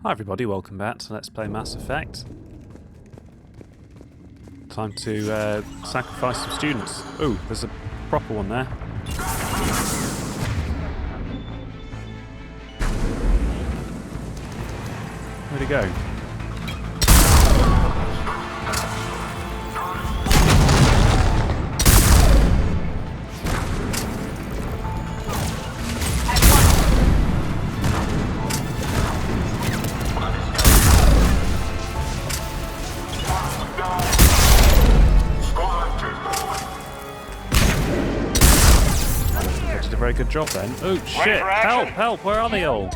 Hi everybody, welcome back to Let's Play Mass Effect. Time to sacrifice some students. Oh, there's a proper one there. Where'd he go? Very good job then. Oh shit! Help! Help! Where are they all?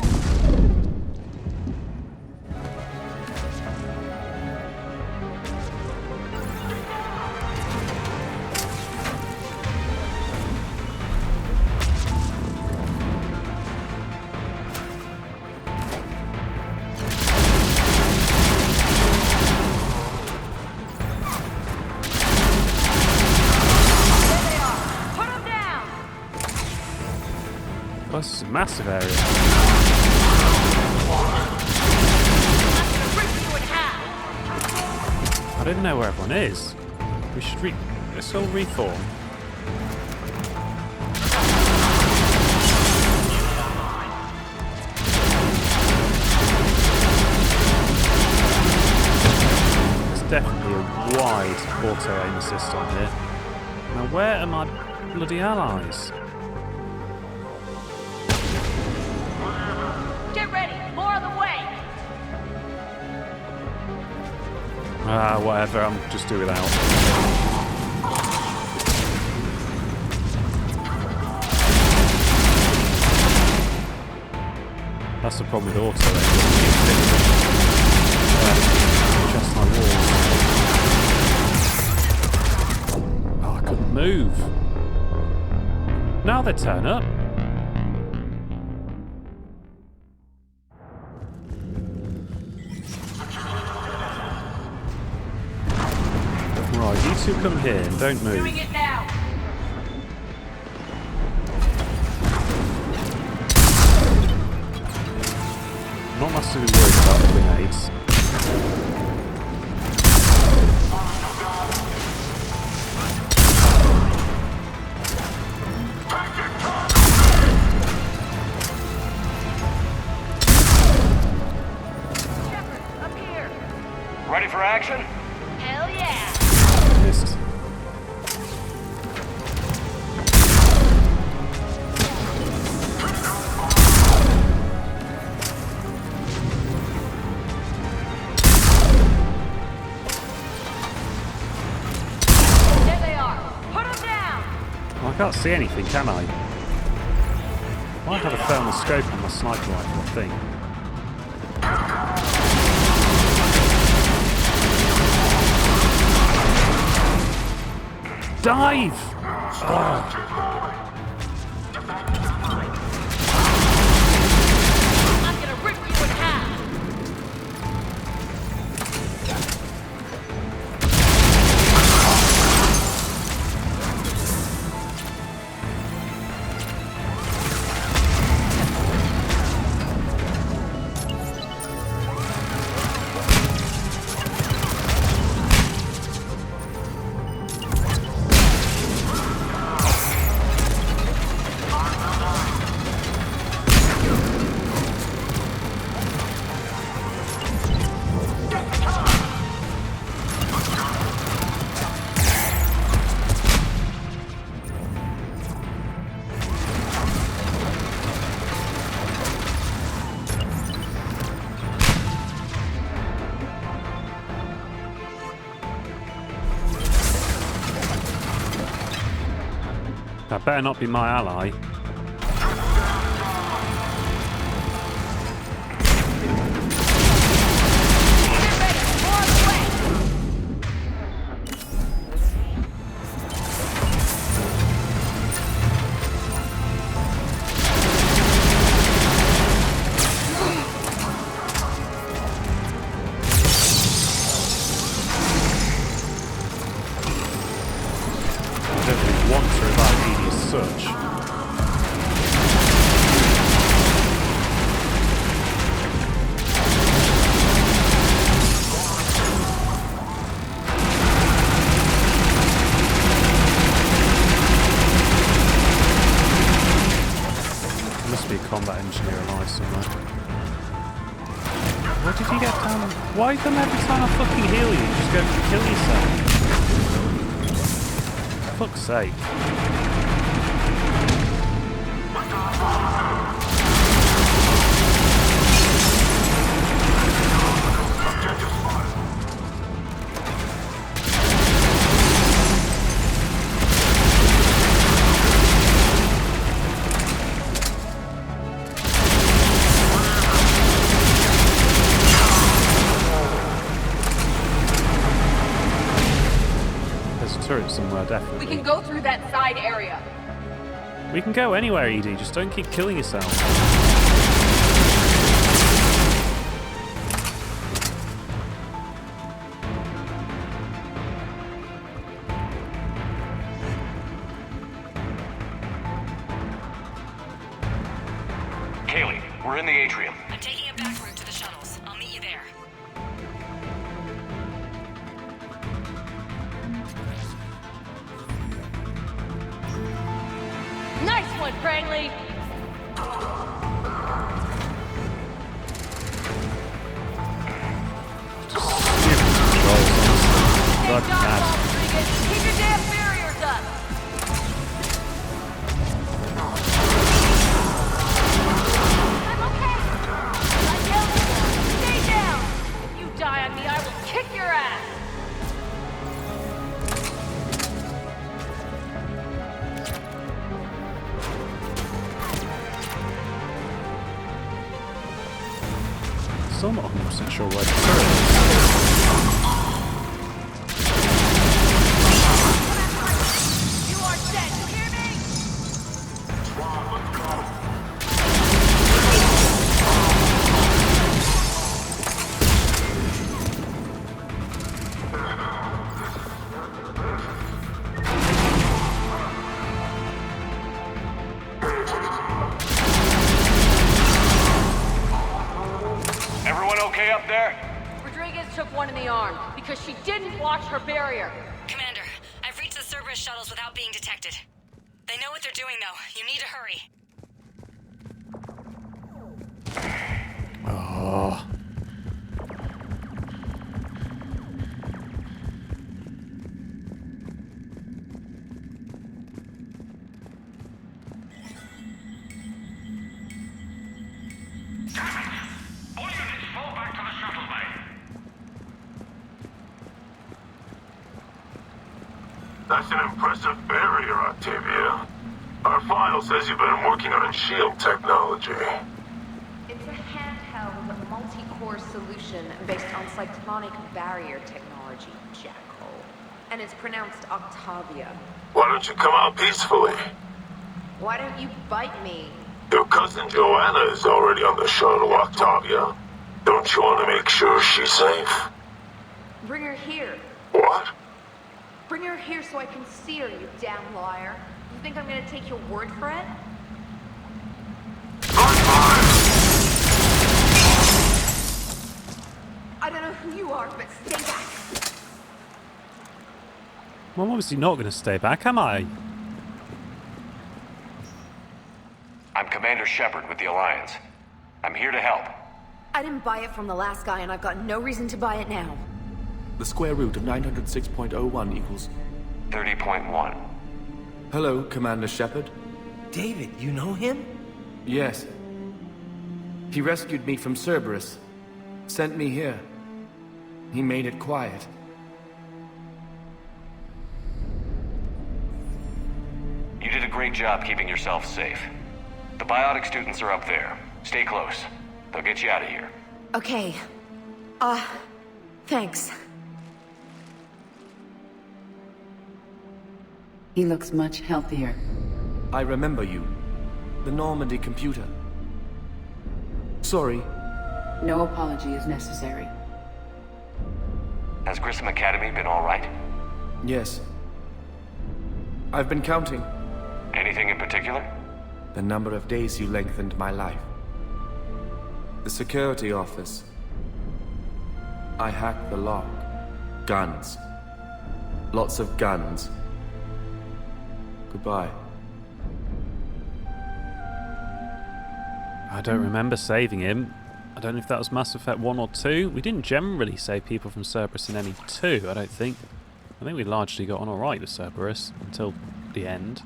Oh, this is a massive area. I don't know where everyone is. We should let's all reform. There's definitely a wide auto-aim assist on here. Now where are my bloody allies? Ah, whatever, I'm just do without. That's the problem with auto. Just my walls. Oh, I couldn't move. Now they turn up. Right, you two come here and don't move. Doing it now. I'm not massively worried about the grenades. Shepard, up here. Ready for action? Hell yeah. Missed. There they are. Put them down. Well, I can't see anything, can I? I might have a thermal scope on my sniper rifle, I think. Dive! Oh. I'm gonna rip you in half. That better not be my ally. Get ready. More on the way. I don't really want to revive Edie as such. you're alive somewhere. Where did you get down? Why come every time I fucking heal you, you just go kill yourself? For fuck's sake. Turret somewhere, definitely. We can go through that side area. We can go anywhere, ED, just don't keep killing yourself. Kaylee, we're in the atrium. I'm taking a back route to the shuttles. I'll meet you there. Nice one, Crangley. God, Good job, mad. Rodriguez. Keep your damn barriers up. I'm okay. I yelled for you. Stay down. If you die on me, I will kick your ass. Still not 100% sure where the turret is. You are dead. You hear me? Everyone okay up there? Rodriguez took one in the arm because she didn't watch her barrier. Commander, I've reached the Cerberus shuttles without being detected. They know what they're doing, though. You need to hurry. Oh. All units fall back to the shuttle bay. That's an impressive barrier, Octavia. Our file says you've been working on shield technology. It's a handheld, multi-core solution based on cyclonic barrier technology, Jackhole. And it's pronounced Octavia. Why don't you come out peacefully? Why don't you bite me? Your cousin Joanna is already on the shuttle, Octavia. Don't you want to make sure she's safe? Bring her here. What? Bring her here so I can see her, you damn liar. You think I'm gonna take your word for it? I don't know who you are, but stay back. Well, I'm obviously not going to stay back, am I? I'm Commander Shepard with the Alliance. I'm here to help. I didn't buy it from the last guy, and I've got no reason to buy it now. The square root of 906.01 equals... 30.1. Hello, Commander Shepard. David, you know him? Yes. He rescued me from Cerberus. Sent me here. He made it quiet. You did a great job keeping yourself safe. The biotic students are up there. Stay close. They'll get you out of here. Okay. Thanks. He looks much healthier. I remember you. The Normandy computer. Sorry. No apology is necessary. Has Grissom Academy been all right? Yes. I've been counting. Anything in particular? The number of days you lengthened my life. The security office. I hacked the lock. Guns. Lots of guns. Goodbye. I don't remember saving him. I don't know if that was Mass Effect 1 or 2. We didn't generally save people from Cerberus in any 2, I don't think. I think we largely got on alright with Cerberus until the end.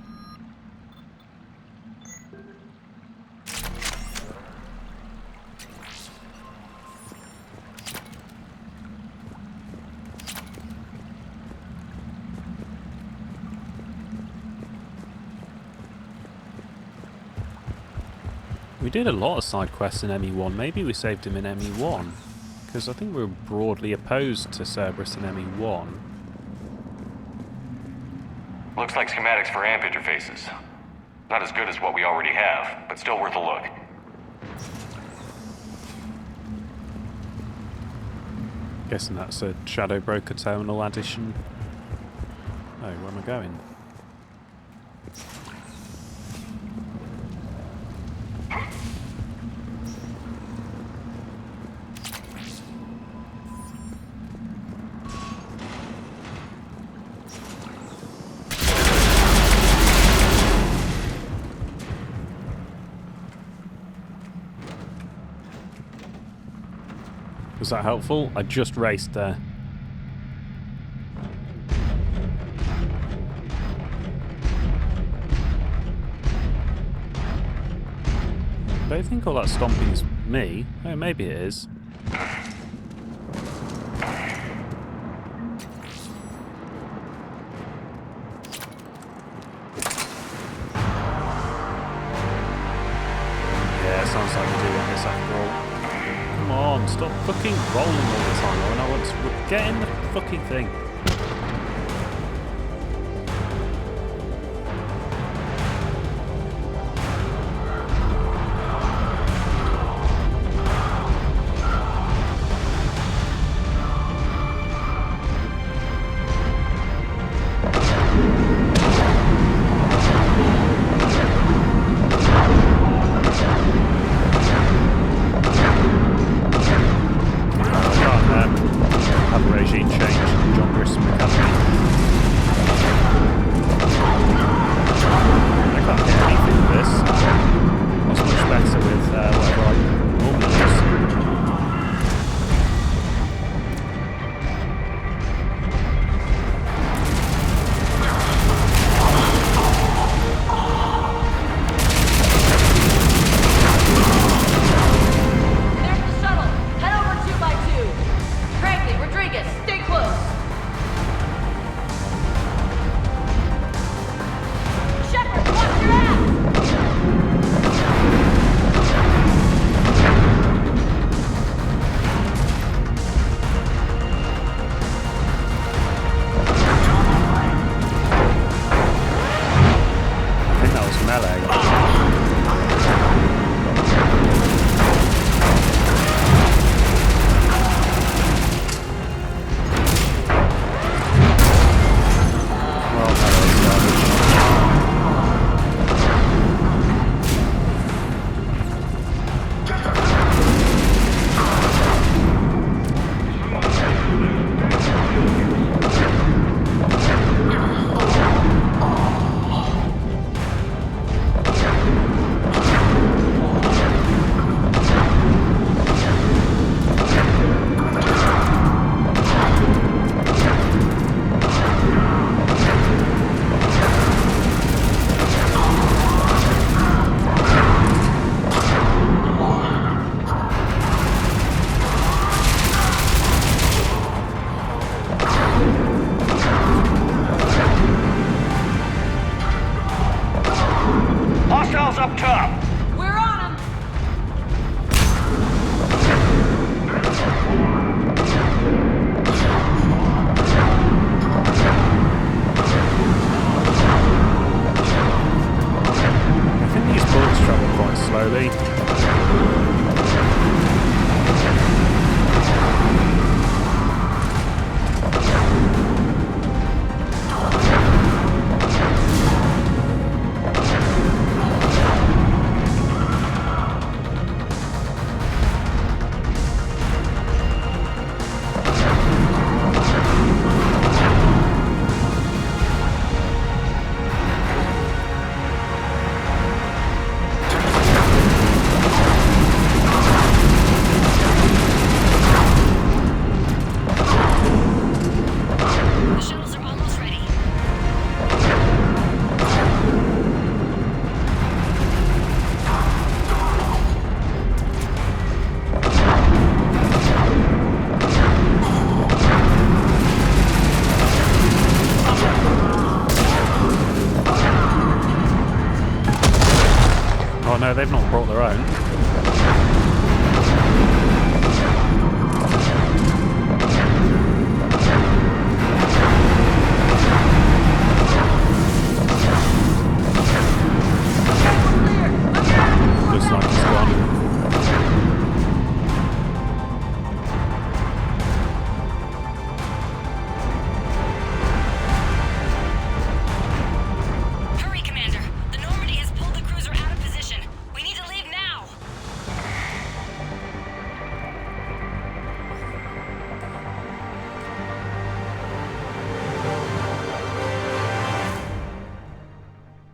We did a lot of side quests in ME1. Maybe we saved him in ME1. Because I think we were broadly opposed to Cerberus in ME1. Looks like schematics for AMP interfaces. Not as good as what we already have, but still worth a look. Guessing that's a Shadow Broker Terminal addition. Oh, where am I going? Was that helpful? I just raced there. I don't think all that stomping's me. Oh, maybe it is. Yeah, sounds like we do want this after all. Come on, stop fucking rolling all the time. I want to get in the fucking thing. Regime change. John No, they've not brought their own. Looks like it's gone. Hurry, Commander. The Normandy has pulled the cruiser out of position. We need to leave now.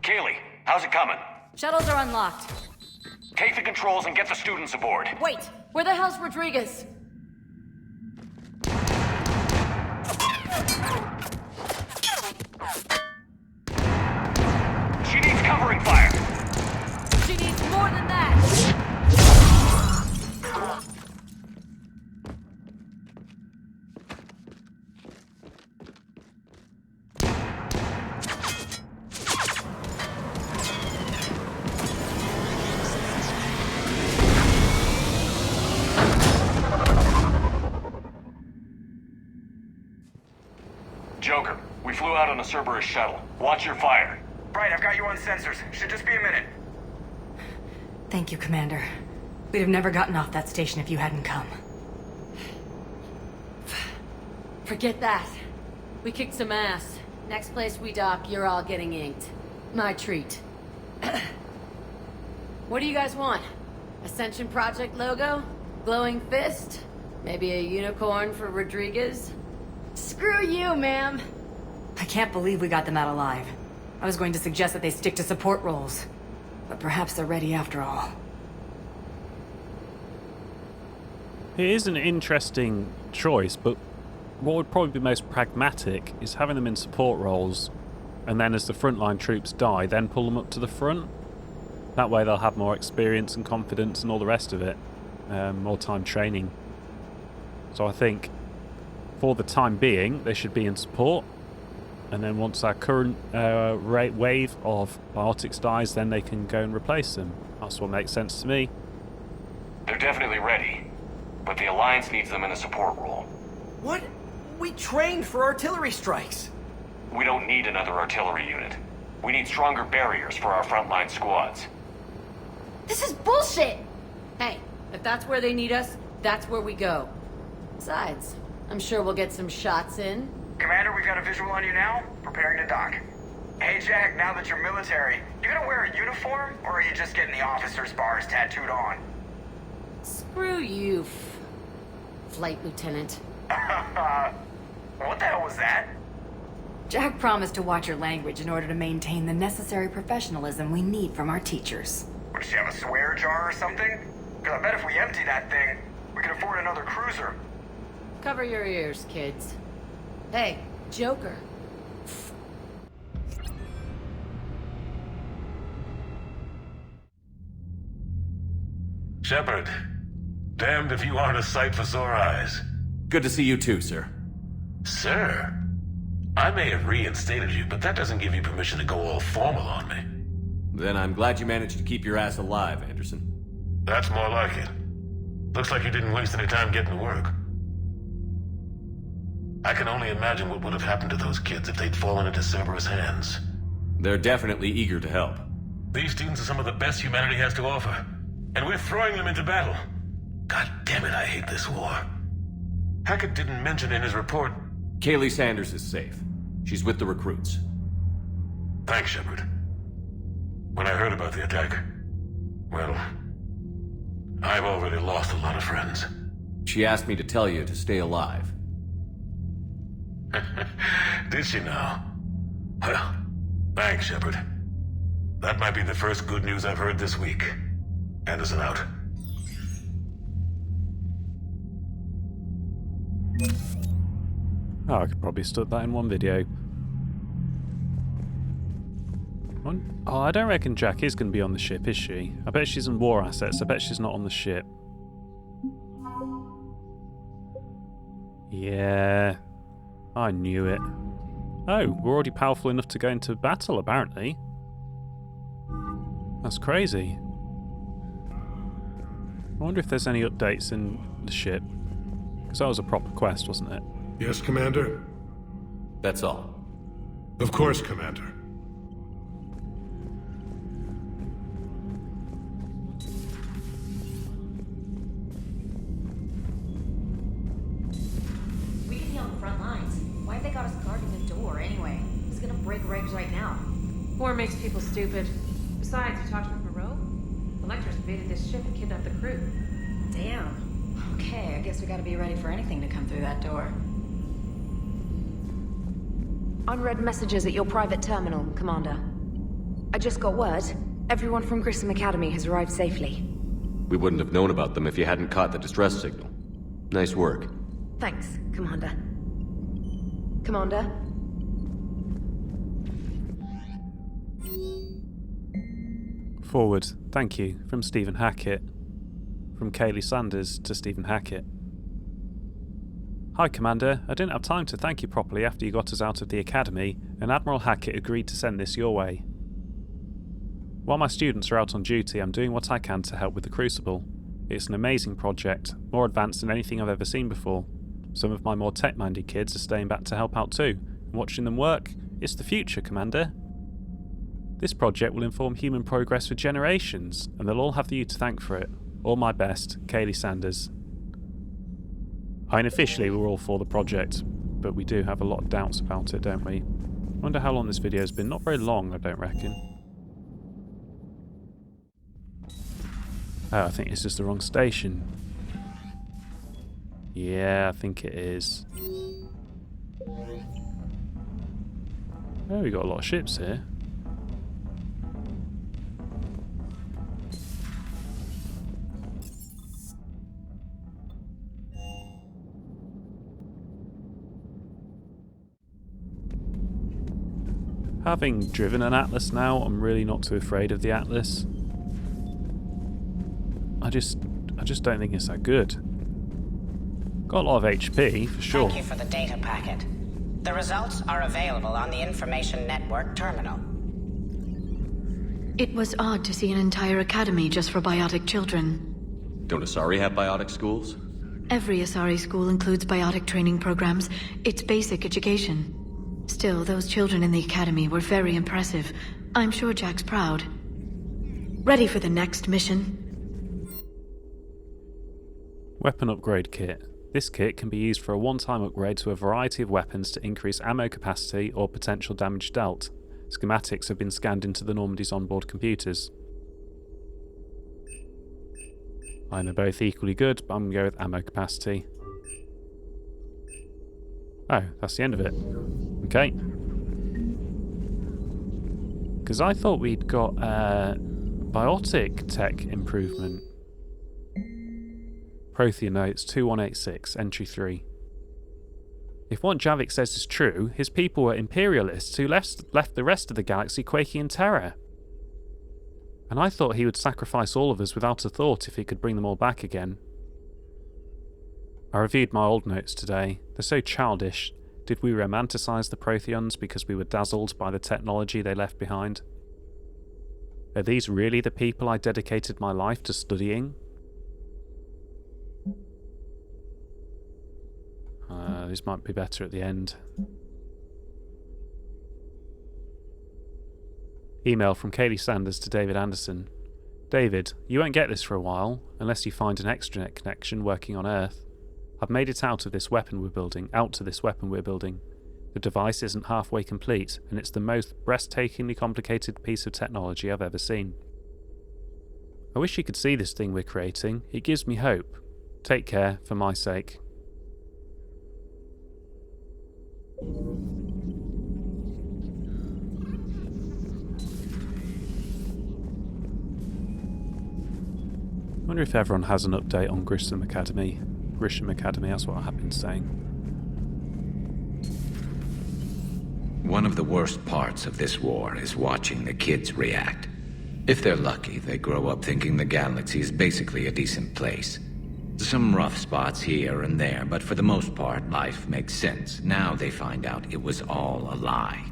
Kaylee, how's it coming? Shuttles are unlocked. Take the controls and get the students aboard. Wait, where the hell's Rodriguez? She needs covering fire. She needs more than that. Joker, we flew out on a Cerberus shuttle. Watch your fire. Right, I've got you on sensors. Should just be a minute. Thank you, Commander. We'd have never gotten off that station if you hadn't come. Forget that. We kicked some ass. Next place we dock, you're all getting inked. My treat. What do you guys want? Ascension Project logo? Glowing fist? Maybe a unicorn for Rodriguez? Screw you, ma'am! I can't believe we got them out alive. I was going to suggest that they stick to support roles. But perhaps they're ready after all. It is an interesting choice, but what would probably be most pragmatic is having them in support roles, and then as the frontline troops die, then pull them up to the front. That way they'll have more experience and confidence and all the rest of it. More time training. So I think, for the time being, they should be in support. And then once our current wave of biotics dies, then they can go and replace them. That's what makes sense to me. They're definitely ready, but the Alliance needs them in a support role. What? We trained for artillery strikes. We don't need another artillery unit. We need stronger barriers for our frontline squads. This is bullshit! Hey, if that's where they need us, that's where we go. Besides, I'm sure we'll get some shots in. Commander, we've got a visual on you now. Preparing to dock. Hey, Jack, now that you're military, you gonna wear a uniform, or are you just getting the officer's bars tattooed on? Screw you, Flight Lieutenant. What the hell was that? Jack promised to watch your language in order to maintain the necessary professionalism we need from our teachers. What, does she have a swear jar or something? Because I bet if we empty that thing, we can afford another cruiser. Cover your ears, kids. Hey, Joker. Shepard, damned if you aren't a sight for sore eyes. Good to see you too, sir. Sir, I may have reinstated you, but that doesn't give you permission to go all formal on me. Then I'm glad you managed to keep your ass alive, Anderson. That's more like it. Looks like you didn't waste any time getting to work. I can only imagine what would have happened to those kids if they'd fallen into Cerberus' hands. They're definitely eager to help. These students are some of the best humanity has to offer, and we're throwing them into battle. God damn it, I hate this war. Hackett didn't mention in his report... Kaylee Sanders is safe. She's with the recruits. Thanks, Shepard. When I heard about the attack, well, I've already lost a lot of friends. She asked me to tell you to stay alive. Did she now? Well, thanks, Shepard. That might be the first good news I've heard this week. Anderson out. Oh, I could probably stuck that in one video. Oh, I don't reckon Jack is going to be on the ship, is she? I bet she's in war assets. I bet she's not on the ship. Yeah, I knew it. Oh, we're already powerful enough to go into battle, apparently. That's crazy. I wonder if there's any updates in the ship. Because that was a proper quest, wasn't it? Yes, Commander? That's all. Of course, Commander. We could be on the front lines. Why have they got us guarding the door anyway? It's gonna break regs right now. War makes people stupid. Besides, you talked with Moreau? The Lectors invaded this ship and kidnapped the crew. Damn. Okay, I guess we gotta be ready for anything to come through that door. Unread messages at your private terminal, Commander. I just got word. Everyone from Grissom Academy has arrived safely. We wouldn't have known about them if you hadn't caught the distress signal. Nice work. Thanks, Commander. Commander? Forward, thank you, from Stephen Hackett. From Kaylee Sanders to Stephen Hackett. Hi Commander, I didn't have time to thank you properly after you got us out of the Academy, and Admiral Hackett agreed to send this your way. While my students are out on duty, I'm doing what I can to help with the Crucible. It's an amazing project, more advanced than anything I've ever seen before. Some of my more tech-minded kids are staying back to help out too. Watching them work, it's the future, Commander. This project will inform human progress for generations, and they'll all have you to thank for it. All my best, Kaylee Sanders. Unofficially, we're all for the project, but we do have a lot of doubts about it, don't we? Wonder how long this video's been. Not very long, I don't reckon. Oh, I think it's just the wrong station. Yeah, I think it is. Oh, we got a lot of ships here. Having driven an Atlas now, I'm really not too afraid of the Atlas. I just don't think it's that good. Got a lot of HP, for sure. Thank you for the data packet. The results are available on the Information Network terminal. It was odd to see an entire academy just for biotic children. Don't Asari have biotic schools? Every Asari school includes biotic training programs. It's basic education. Still, those children in the academy were very impressive. I'm sure Jack's proud. Ready for the next mission? Weapon upgrade kit. This kit can be used for a one-time upgrade to a variety of weapons to increase ammo capacity or potential damage dealt. Schematics have been scanned into the Normandy's onboard computers. I know both equally good, but I'm going to go with ammo capacity. Oh, that's the end of it. Okay. Because I thought we'd got biotic tech improvement. Prothea notes 2186, entry 3. If what Javik says is true, his people were imperialists who left the rest of the galaxy quaking in terror. And I thought he would sacrifice all of us without a thought if he could bring them all back again. I reviewed my old notes today. They're so childish. Did we romanticize the Protheans because we were dazzled by the technology they left behind? Are these really the people I dedicated my life to studying? These might be better at the end. Email from Kaylee Sanders to David Anderson. David, you won't get this for a while, unless you find an extranet connection working on Earth. I've made it out to this weapon we're building. The device isn't halfway complete, and it's the most breathtakingly complicated piece of technology I've ever seen. I wish you could see this thing we're creating. It gives me hope. Take care, for my sake. I wonder if everyone has an update on Grissom Academy. Grissom Academy, that's what I have been saying. One of the worst parts of this war is watching the kids react. If they're lucky, they grow up thinking the galaxy is basically a decent place. Some rough spots here and there, but for the most part, life makes sense. Now they find out it was all a lie.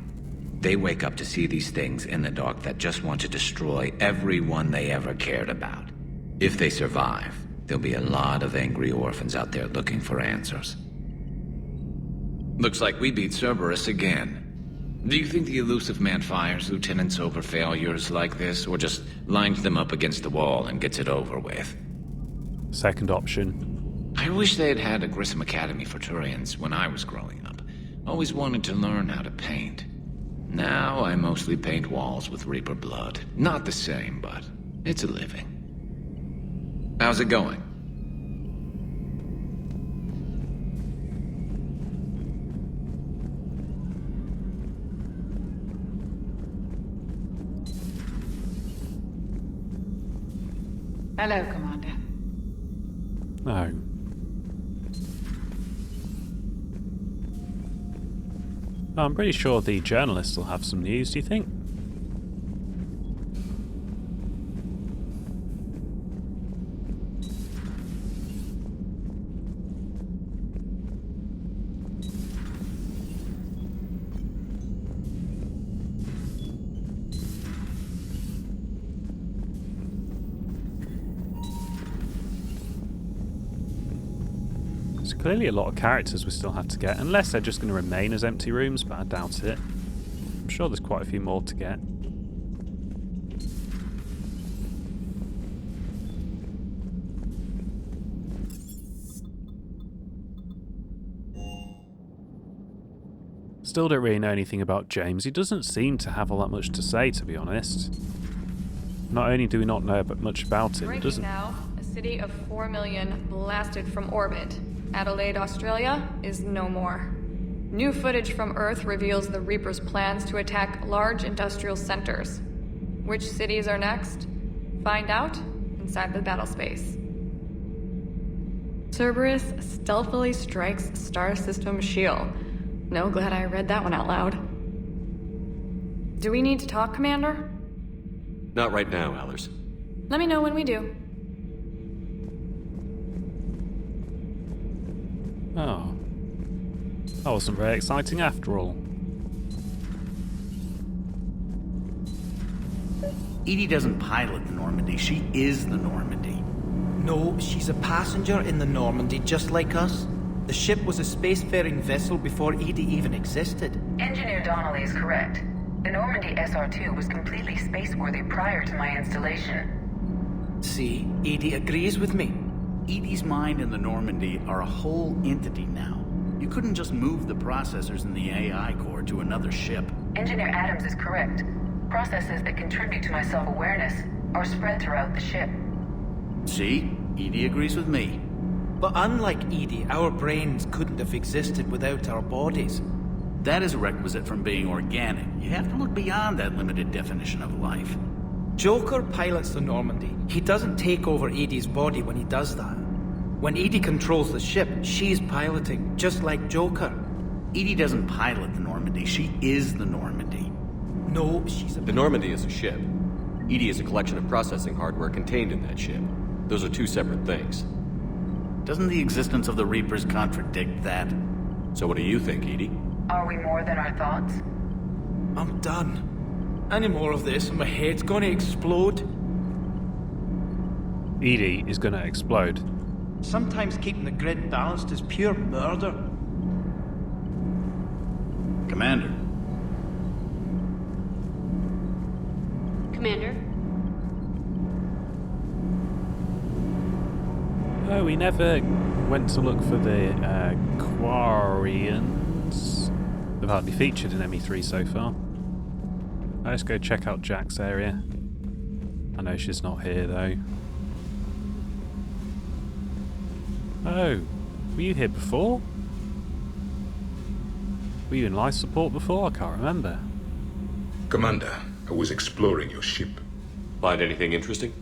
They wake up to see these things in the dark that just want to destroy everyone they ever cared about. If they survive, there'll be a lot of angry orphans out there looking for answers. Looks like we beat Cerberus again. Do you think the elusive man fires lieutenants over failures like this, or just lines them up against the wall and gets it over with? Second option. I wish they had had a Grissom Academy for Turians when I was growing up. Always wanted to learn how to paint. Now I mostly paint walls with Reaper blood. Not the same, but it's a living. How's it going? Hello, Commander. No. I'm pretty sure the journalists will have some news, do you think? Clearly a lot of characters we still have to get, unless they're just going to remain as empty rooms, but I doubt it. I'm sure there's quite a few more to get. Still don't really know anything about James. He doesn't seem to have all that much to say, to be honest. Not only do we not know much about him, it doesn't... Now, a city of 4 million blasted from orbit. Adelaide, Australia, is no more. New footage from Earth reveals the Reaper's plans to attack large industrial centers. Which cities are next? Find out inside the battle space. Cerberus stealthily strikes Star System shield. No, glad I read that one out loud. Do we need to talk, Commander? Not right now, Allers. Let me know when we do. Oh. That wasn't very exciting after all. Edie doesn't pilot the Normandy, she is the Normandy. No, she's a passenger in the Normandy, just like us. The ship was a spacefaring vessel before Edie even existed. Engineer Donnelly is correct. The Normandy SR-2 was completely spaceworthy prior to my installation. See, Edie agrees with me. Edie's mind and the Normandy are a whole entity now. You couldn't just move the processors in the AI core to another ship. Engineer Adams is correct. Processes that contribute to my self-awareness are spread throughout the ship. See? Edie agrees with me. But unlike Edie, our brains couldn't have existed without our bodies. That is a requisite from being organic. You have to look beyond that limited definition of life. Joker pilots the Normandy. He doesn't take over Edie's body when he does that. When Edie controls the ship, she's piloting, just like Joker. Edie doesn't pilot the Normandy, she is the Normandy. No, she's a... The Normandy is a ship. Edie is a collection of processing hardware contained in that ship. Those are two separate things. Doesn't the existence of the Reapers contradict that? So what do you think, Edie? Are we more than our thoughts? I'm done. Any more of this and my head's gonna explode. Edie is gonna explode. Sometimes keeping the grid balanced is pure murder. Commander. Commander? Oh, we never went to look for the Quarians. They've hardly featured in ME3 so far. Let's go check out Jack's area. I know she's not here though. Oh, were you here before? Were you in life support before? I can't remember. Commander, I was exploring your ship. Find anything interesting?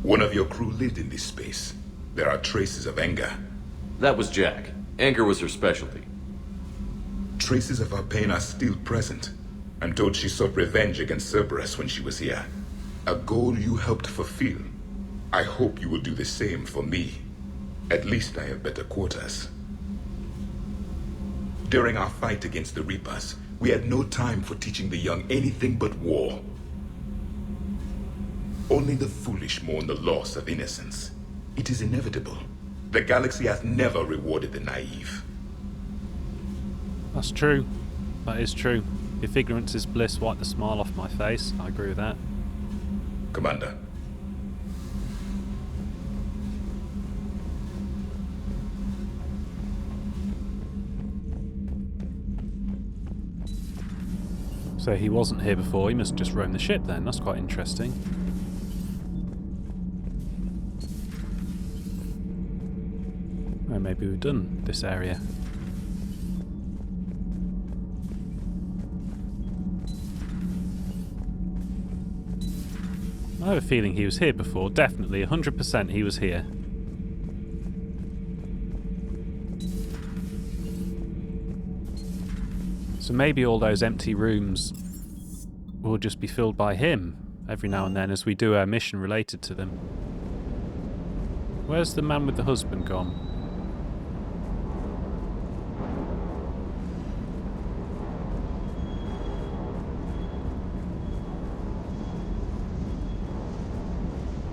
One of your crew lived in this space. There are traces of anger. That was Jack. Anger was her specialty. Traces of her pain are still present. I'm told she sought revenge against Cerberus when she was here. A goal you helped fulfill. I hope you will do the same for me. At least I have better quarters. During our fight against the Reapers, we had no time for teaching the young anything but war. Only the foolish mourn the loss of innocence. It is inevitable. The galaxy has never rewarded the naive. That's true. That is true. If ignorance is bliss, wipe the smile off my face. I agree with that. Commander. So he wasn't here before, he must just roam the ship then. That's quite interesting. Well, maybe we've done this area. I have a feeling he was here before. Definitely, 100% he was here. So maybe all those empty rooms will just be filled by him every now and then as we do our mission related to them. Where's the man with the husband gone?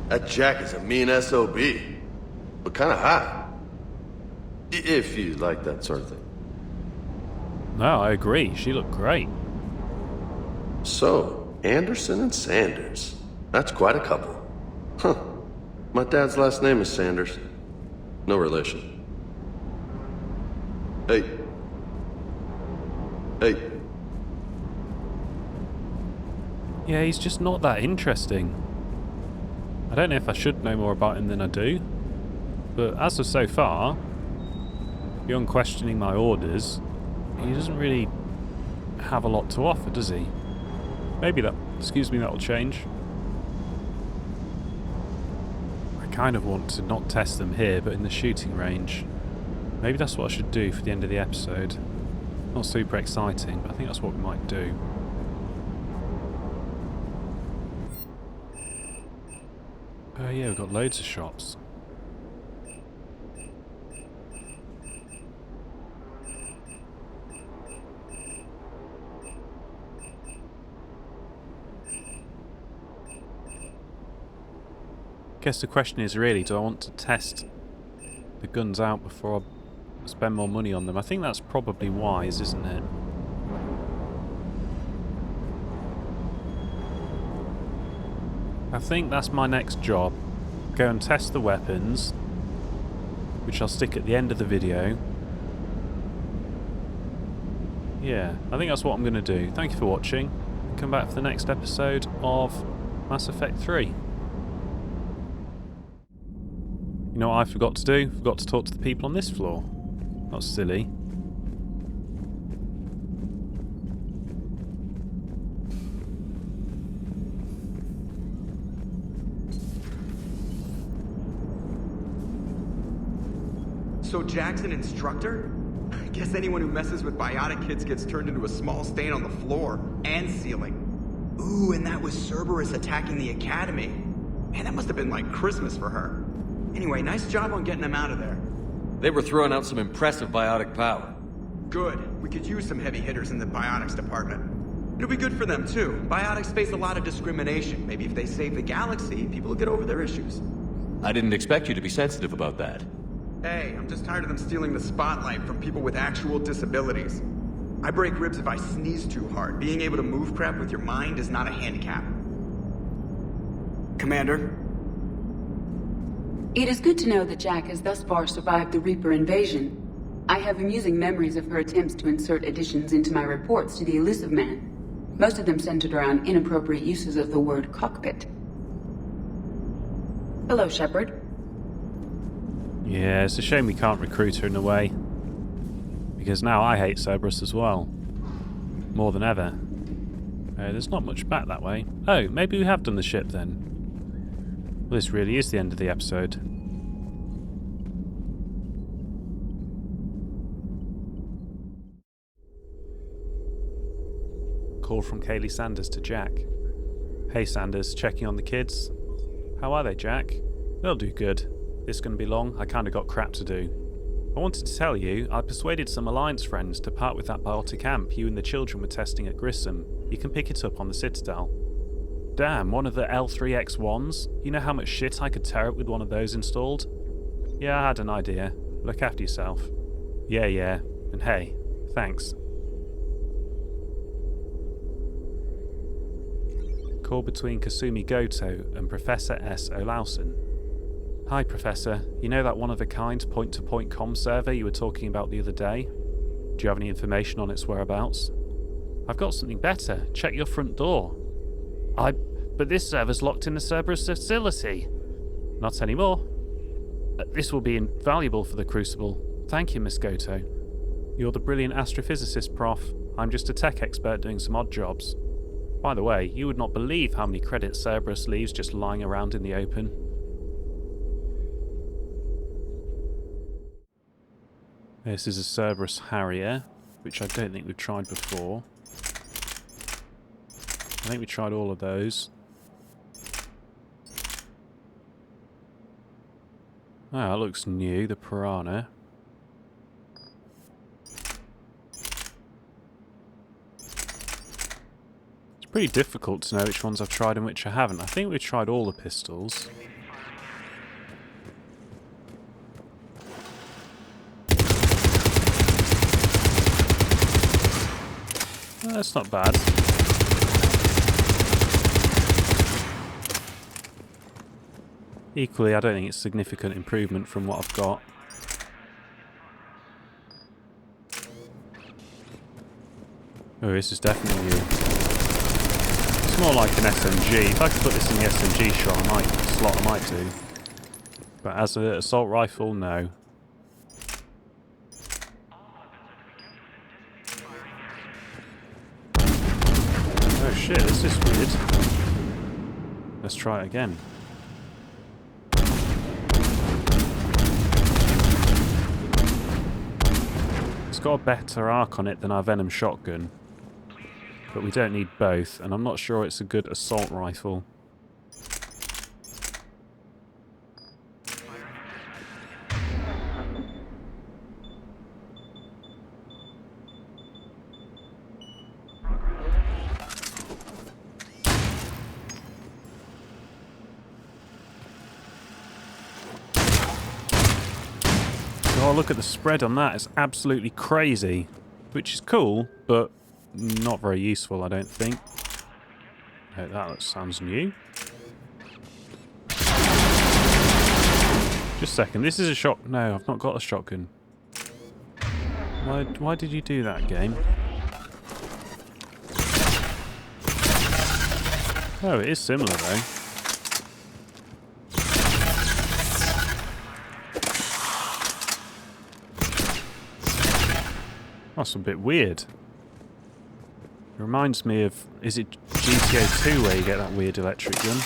That Jack is a mean SOB, but kind of hot. If you like that sort of thing. No, I agree. She looked great. So, Anderson and Sanders. That's quite a couple. Huh. My dad's last name is Sanders. No relation. Hey. Yeah, he's just not that interesting. I don't know if I should know more about him than I do, but as of so far, beyond questioning my orders, he doesn't really have a lot to offer, does he? Maybe that'll change. I kind of want to not test them here, but in the shooting range. Maybe that's what I should do for the end of the episode. Not super exciting, but I think that's what we might do. Oh yeah, we've got loads of shops. Guess the question is really, do I want to test the guns out before I spend more money on them? I think that's probably wise, isn't it? I think that's my next job. Go and test the weapons, which I'll stick at the end of the video. Yeah, I think that's what I'm going to do. Thank you for watching. Come back for the next episode of Mass Effect 3. You know what I forgot to do? Forgot to talk to the people on this floor. That's silly. So Jack's an instructor? I guess anyone who messes with biotic kids gets turned into a small stain on the floor and ceiling. Ooh, and that was Cerberus attacking the academy. Man, that must have been like Christmas for her. Anyway, nice job on getting them out of there. They were throwing out some impressive biotic power. Good. We could use some heavy hitters in the biotics department. It'll be good for them too. Biotics face a lot of discrimination. Maybe if they save the galaxy, people will get over their issues. I didn't expect you to be sensitive about that. Hey, I'm just tired of them stealing the spotlight from people with actual disabilities. I break ribs if I sneeze too hard. Being able to move crap with your mind is not a handicap. Commander? It is good to know that Jack has thus far survived the Reaper invasion. I have amusing memories of her attempts to insert additions into my reports to the Elusive Man. Most of them centered around inappropriate uses of the word cockpit. Hello, Shepard. Yeah, it's a shame we can't recruit her in a way. Because now I hate Cerberus as well. More than ever. There's not much back that way. Oh, maybe we have done the ship then. Well, this really is the end of the episode. Call from Kaylee Sanders to Jack. Hey Sanders, checking on the kids. How are they, Jack? They'll do good. This is going to be long. I kind of got crap to do. I wanted to tell you, I persuaded some Alliance friends to part with that biotic amp you and the children were testing at Grissom. You can pick it up on the Citadel. Damn, one of the L3X1s? You know how much shit I could tear up with one of those installed? Yeah, I had an idea. Look after yourself. Yeah. And hey, thanks. Call between Kasumi Goto and Professor S. Olausen. Hi, Professor. You know that one-of-a-kind point-to-point comm server you were talking about the other day? Do you have any information on its whereabouts? I've got something better. Check your front door. But this server's locked in the Cerberus facility. Not anymore. This will be invaluable for the Crucible. Thank you, Miss Goto. You're the brilliant astrophysicist, Prof. I'm just a tech expert doing some odd jobs. By the way, you would not believe how many credits Cerberus leaves just lying around in the open. This is a Cerberus Harrier, which I don't think we've tried before. I think we tried all of those. Oh, that looks new, the Piranha. It's pretty difficult to know which ones I've tried and which I haven't. I think we've tried all the pistols. That's not bad. Equally, I don't think it's significant improvement from what I've got. Oh, this is definitely new. It's more like an SMG. If I could put this in the SMG slot, I might do. But as an assault rifle, no. Oh shit, this is weird. Let's try it again. It's got a better arc on it than our Venom shotgun. But we don't need both, and I'm not sure it's a good assault rifle. Oh, look at the spread on that. It's absolutely crazy. Which is cool, but not very useful, I don't think. Oh, that sounds new. Just a second. This is a shot. No, I've not got a shotgun. Why did you do that, game? Oh, it is similar, though. That's a bit weird. It reminds me of... Is it GTA 2 where you get that weird electric gun?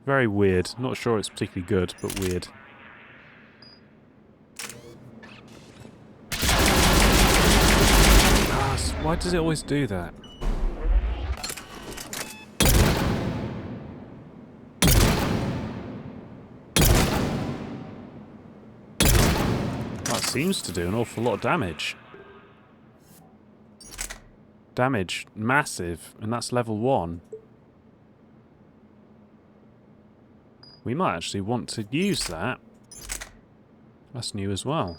Very weird. Not sure it's particularly good, but weird. Why does it always do that? That seems to do an awful lot of damage. Damage massive, and that's level 1. We might actually want to use that. That's new as well.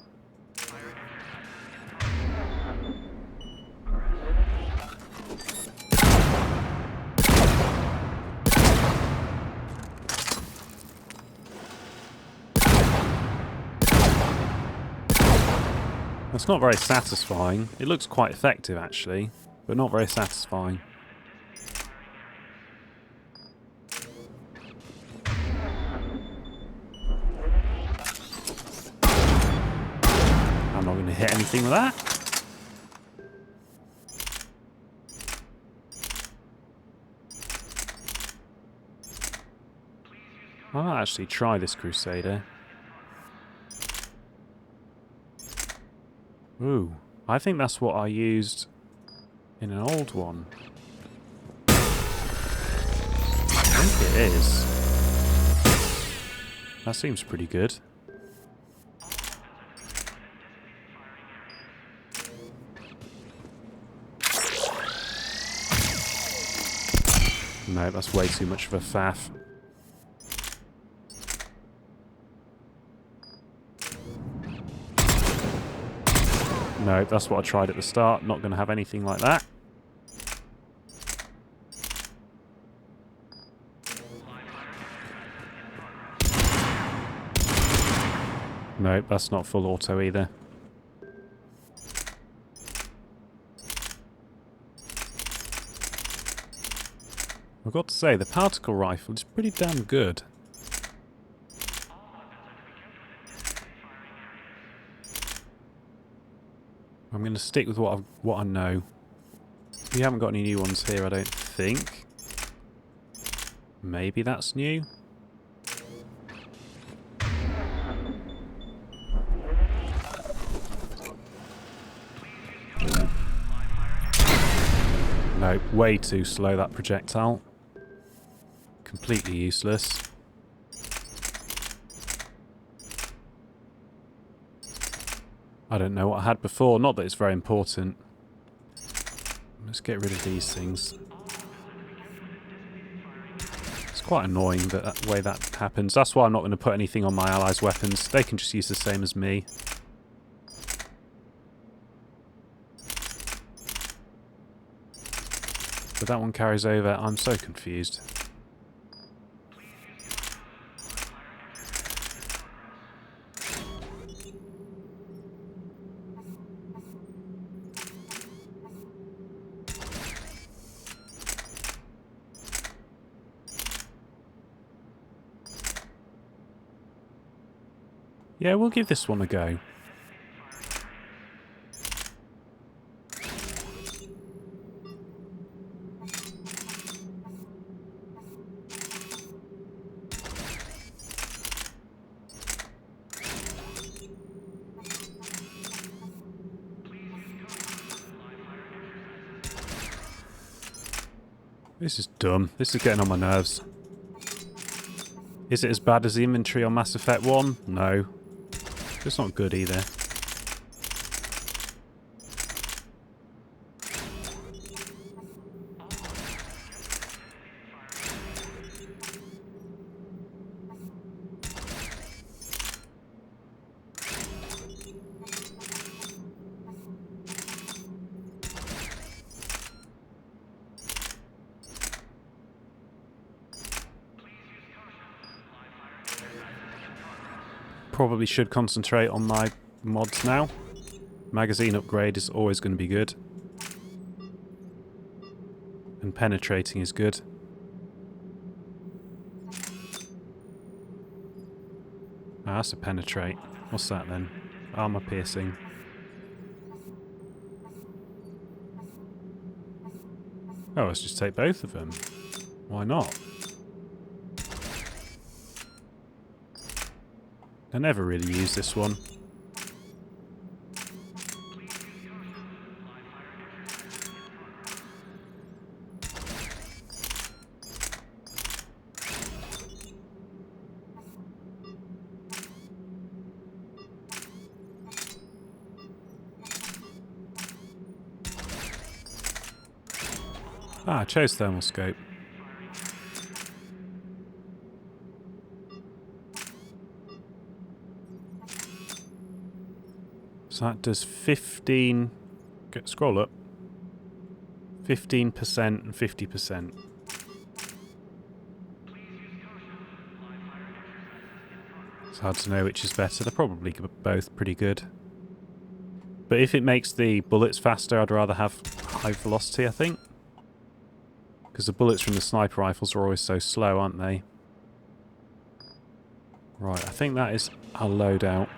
That's not very satisfying. It looks quite effective actually, but not very satisfying. I'm not going to hit anything with that. I might actually try this Crusader. Ooh, I think that's what I used in an old one. I think it is. That seems pretty good. No, that's way too much of a faff. No, that's what I tried at the start. Not going to have anything like that. No, that's not full auto either. I've got to say, the particle rifle is pretty damn good. I'm going to stick with what I know. We haven't got any new ones here, I don't think. Maybe that's new? No, way too slow, that projectile. Completely useless. I don't know what I had before, not that it's very important. Let's get rid of these things. It's quite annoying that way that happens. That's why I'm not going to put anything on my allies' weapons. They can just use the same as me. But that one carries over. I'm so confused. Yeah, we'll give this one a go. This is dumb. This is getting on my nerves. Is it as bad as the inventory on Mass Effect 1? No. It's not good either. Probably should concentrate on my mods now. Magazine upgrade is always going to be good. And penetrating is good. Ah, that's a penetrate. What's that then? Armor piercing. Oh, let's just take both of them. Why not? I never really use this one. Ah, I chose thermal scope. So that does 15... Scroll up. 15% and 50%. It's hard to know which is better. They're probably both pretty good. But if it makes the bullets faster, I'd rather have high velocity, I think. Because the bullets from the sniper rifles are always so slow, aren't they? Right, I think that is our loadout.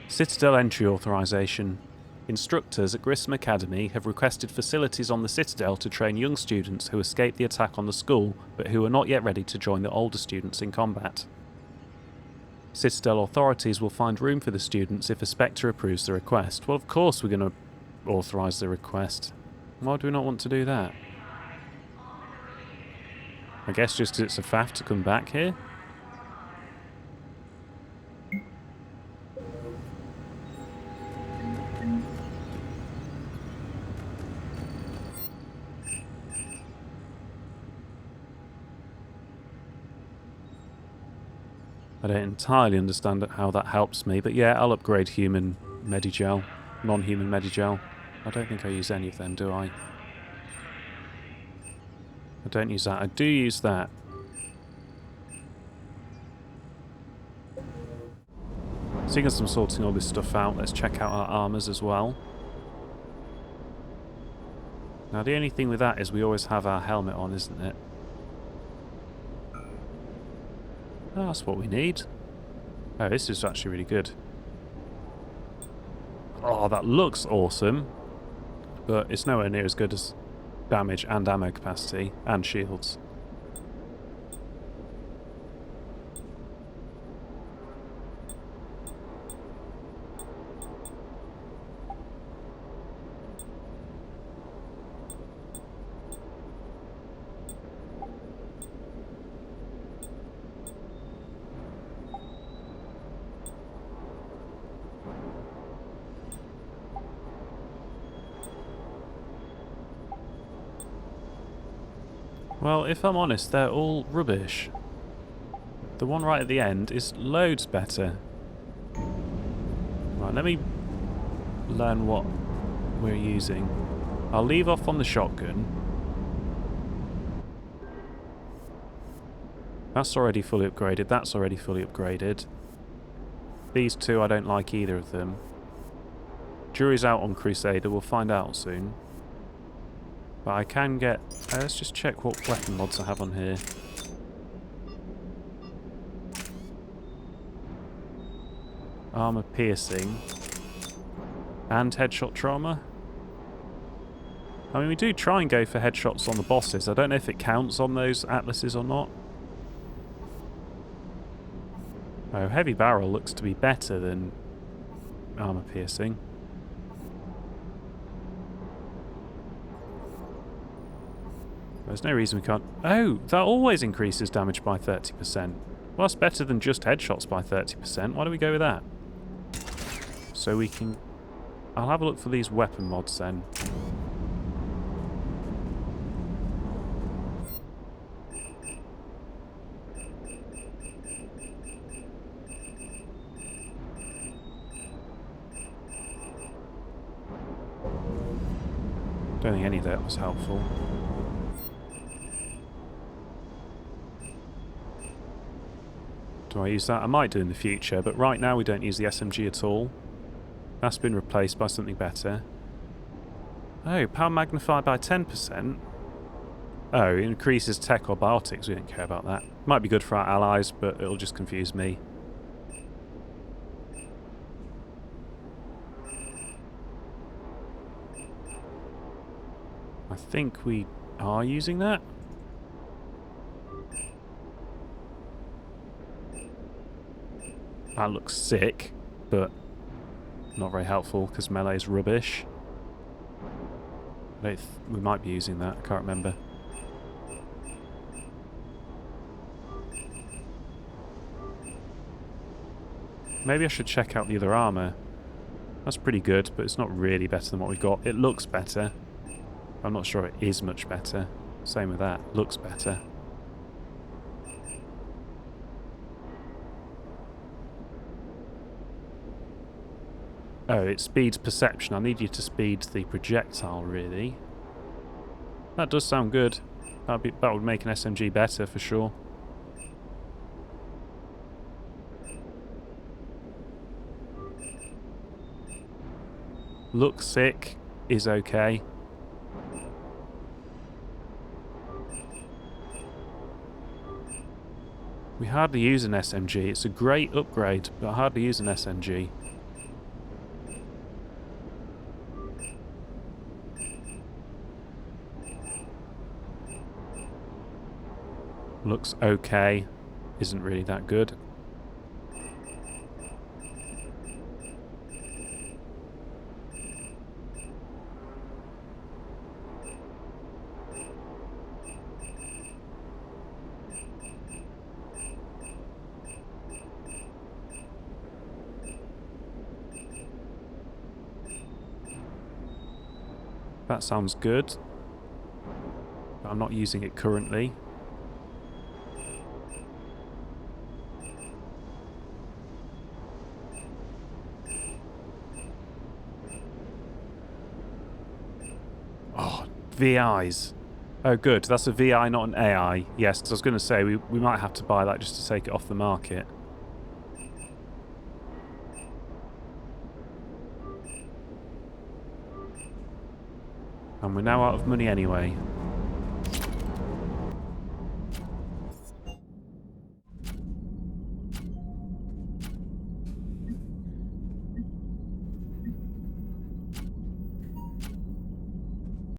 Citadel entry authorization. Instructors at Grissom Academy have requested facilities on the Citadel to train young students who escaped the attack on the school, but who are not yet ready to join the older students in combat. Citadel authorities will find room for the students if a Spectre approves the request. Well, of course we're going to authorize the request. Why do we not want to do that? I guess just 'cause it's a faff to come back here. I don't entirely understand how that helps me, but yeah, I'll upgrade human Medigel, non-human Medigel. I don't think I use any of them, do I? I don't use that. I do use that. Seeing as I'm sorting all this stuff out, let's check out our armors as well. Now the only thing with that is we always have our helmet on, isn't it? Oh, that's what we need. Oh, this is actually really good. Oh, that looks awesome. But it's nowhere near as good as damage and ammo capacity and shields. Well, if I'm honest, they're all rubbish. The one right at the end is loads better. Right, let me learn what we're using. I'll leave off on the shotgun. That's already fully upgraded. That's already fully upgraded. These two, I don't like either of them. Jury's out on Crusader. We'll find out soon. But I can get... let's just check what weapon mods I have on here. Armor piercing. And headshot trauma. I mean, we do try and go for headshots on the bosses. I don't know if it counts on those atlases or not. Oh, heavy barrel looks to be better than armor piercing. There's no reason we can't... Oh, that always increases damage by 30%. Well, that's better than just headshots by 30%. Why don't we go with that? So we can... I'll have a look for these weapon mods then. Don't think any of that was helpful. Do I use that? I might do in the future, but right now we don't use the SMG at all. That's been replaced by something better. Oh, power magnified by 10%? Oh, it increases tech or biotics. We don't care about that. Might be good for our allies, but it'll just confuse me. I think we are using that. That looks sick, but not very helpful because melee is rubbish. We might be using that, I can't remember. Maybe I should check out the other armor. That's pretty good, but it's not really better than what we've got. It looks better. I'm not sure it is much better. Same with that, looks better. Oh, it speeds perception. I need you to speed the projectile, really. That does sound good. That would make an SMG better, for sure. Look sick is okay. We hardly use an SMG. It's a great upgrade, but I hardly use an SMG. Looks okay. Isn't really that good. That sounds good. I'm not using it currently. Oh, VIs. Oh, good. That's a VI, not an AI. Yes, because I was going to say we might have to buy that just to take it off the market. And we're now out of money anyway.